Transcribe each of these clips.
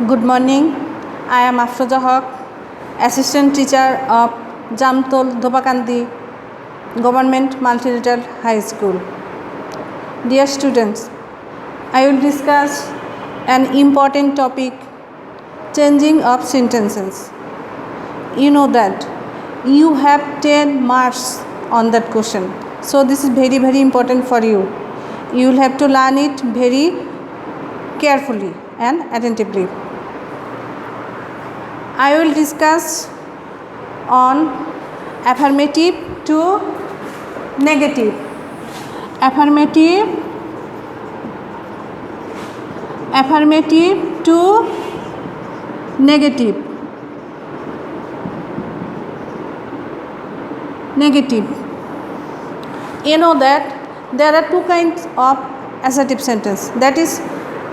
Good morning. I am Afroza Haq, Assistant Teacher of Jamtol Dhopakandi Government Multilateral High School. Dear students, I will discuss an important topic, changing of sentences. You know that you have 10 marks on that question. So this is very important for you. You will have to learn it very carefully and attentively. I will discuss on affirmative to negative. Affirmative to negative. You know that there are two kinds of assertive sentence, that is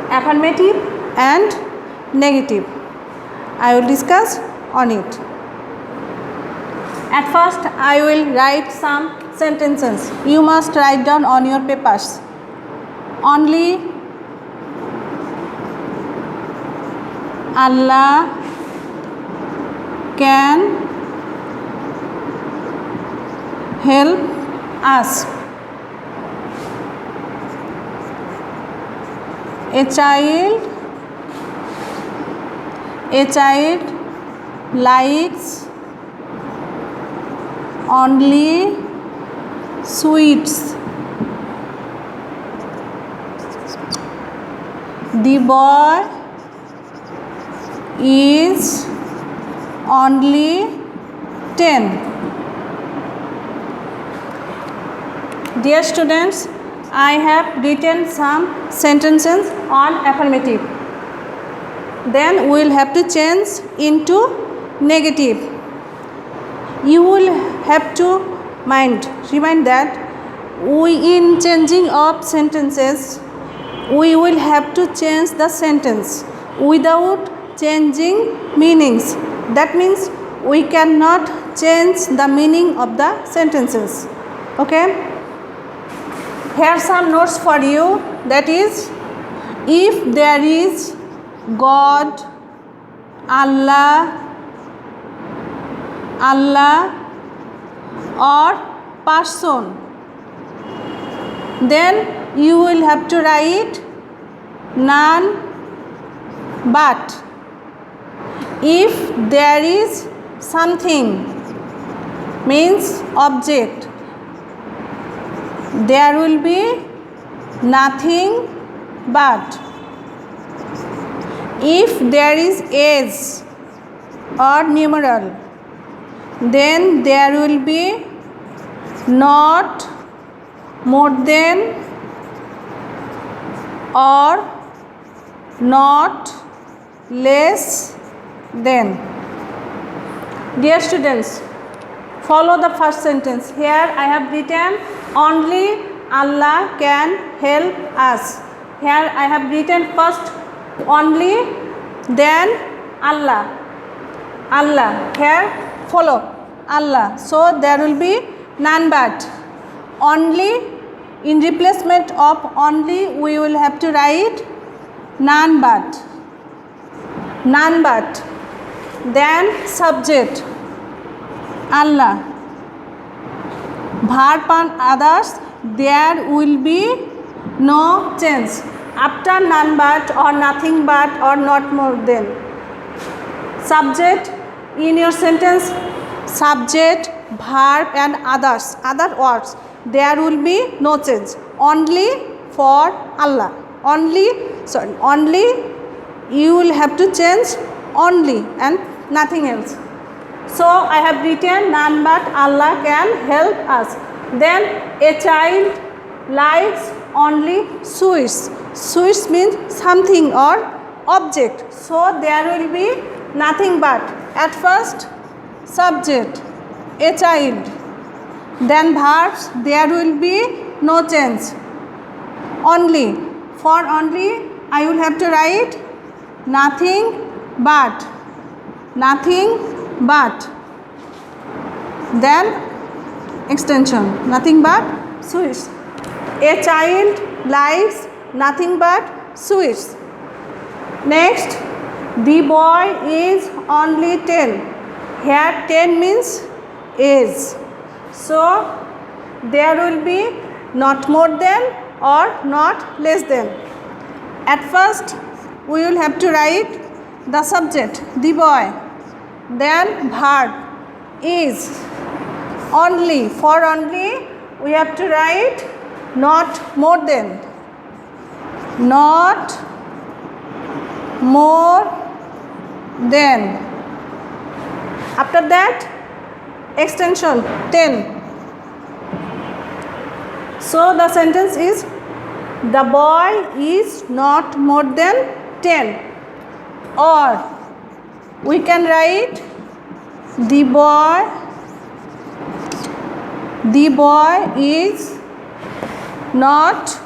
affirmative and negative. I will discuss on it. At first, I will write some sentences. You must write down on your papers. Only Allah can help us. A child likes only sweets. The boy is only 10. Dear students, I have written some sentences on affirmative. Then we will have to change into negative. You will have to remind that in changing of sentences, we will have to change the sentence without changing meanings. That means we cannot change the meaning of the sentences. Okay? Here are some notes for you. That is, if there is God, Allah or person, then you will have to write none but. If there is something, means object, there will be nothing but. If there is age or numeral, then there will be not more than or not less than. Dear students, follow the first sentence. Here I have written only Allah can help us. Here I have written first only, then Allah. Here follow Allah. So there will be none but. Only, in replacement of only, we will have to write none but. Then subject Allah. Verb and others, there will be no change. After none but or nothing but or not more than. Subject in your sentence, subject, verb and others, other words, there will be no change. Only for Allah. Only you will have to change only and nothing else. So I have written none but Allah can help us. Then a child likes only sweets. Sweets means something or object. So there will be nothing but. At first, subject, a child. Then verbs, there will be no change. Only. For only, I will have to write nothing but. Then extension, nothing but sweets. A child likes nothing but sweets. Next, The boy is only 10. Here 10 means age. So there will be not more than or not less than. At first we will have to write the subject, the boy, then verb is. Only, for only we have to write not more than, not more than. After that extension 10. So the sentence is, the boy is not more than 10. Or we can write, the boy is not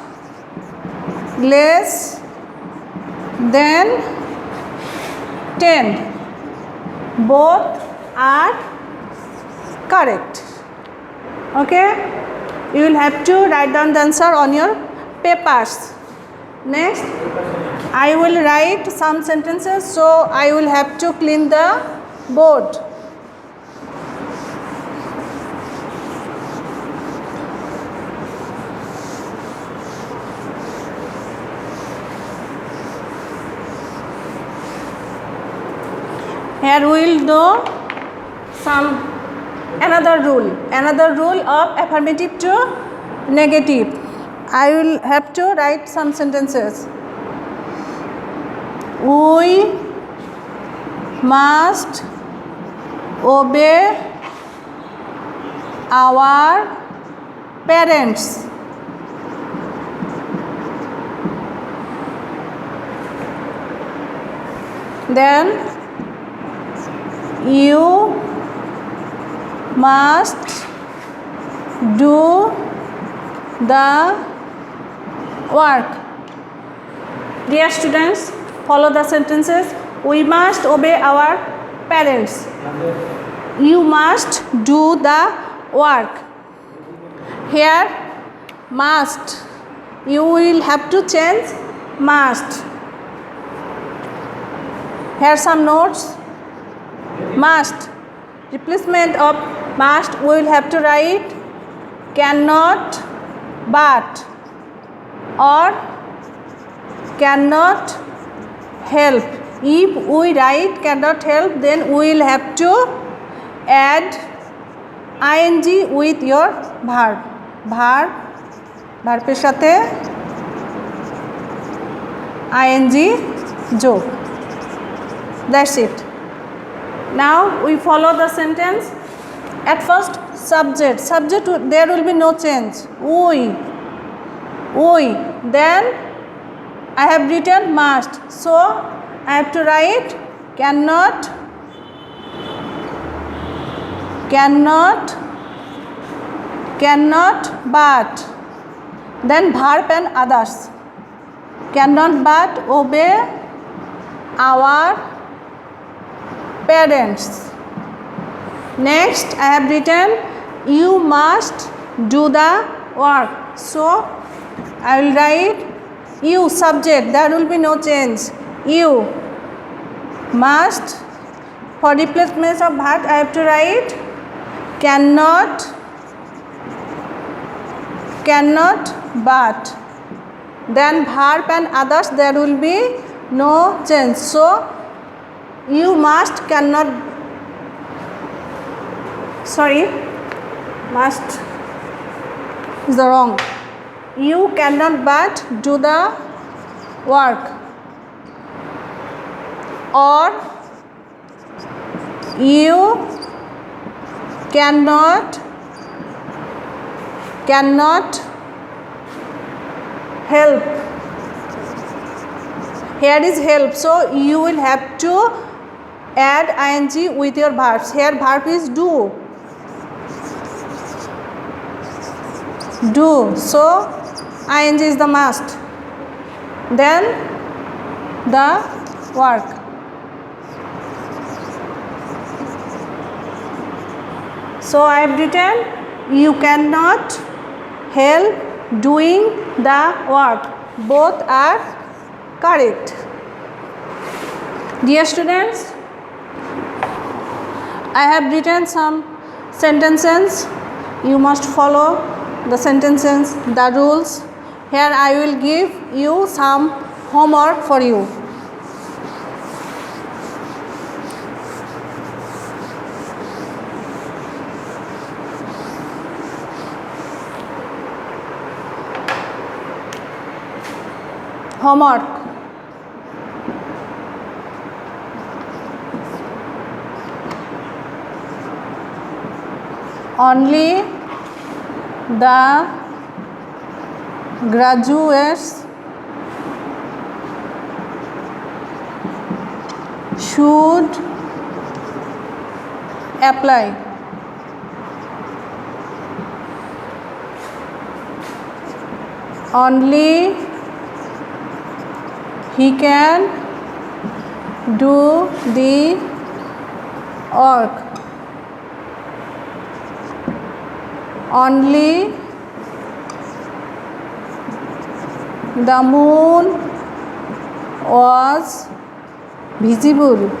less than 10. Both are correct. Okay, you will have to write down the answer on your papers. Next, I will write some sentences, so I will have to clean the board. Here we will do another rule of affirmative to negative. I will have to write some sentences. We must obey our parents. Then you must do the work. Dear students, follow the sentences. We must obey our parents. You must do the work. Here must, you will have to change must. Here some notes. Must, replacement of must we will have to write cannot but, or cannot help. If we write cannot help, then we will have to add ing with your verb. ভার্বের সাথে ing যোগ. That's it. Now we follow the sentence. At first subject there will be no change. We. Then I have written must, so I have to write cannot but. Then verb and others. Cannot but obey our parents. Next I have written you must do the work, so I will write you subject, there will be no change. You must, for replacement of verb I have to write cannot but. Then verb and others there will be no change, so you must cannot, must is the wrong. You cannot but do the work. Or you cannot help. Here is help, so you will have to add ing with your verbs. Here verb is do, so ing is the must. Then the work. So I have written you cannot help doing the work. Both are correct. Dear students, I have written some sentences. You must follow the sentences, the rules. Here I will give you some homework for you. Homework. Only the graduates should apply. Only he can do the work. Only the moon was visible.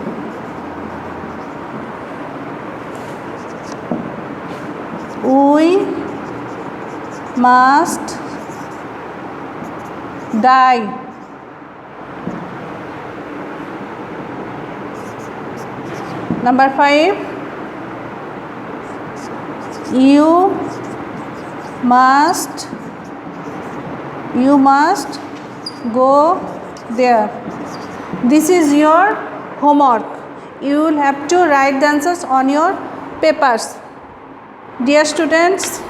We must die. Number 5. You must go there. This is your homework. You will have to write the answers on your papers. Dear students,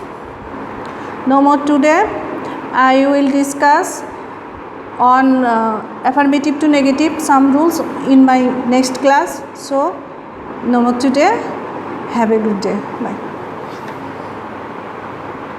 no more today. I will discuss on affirmative to negative some rules in my next class. So no more today. Have a good day. Bye.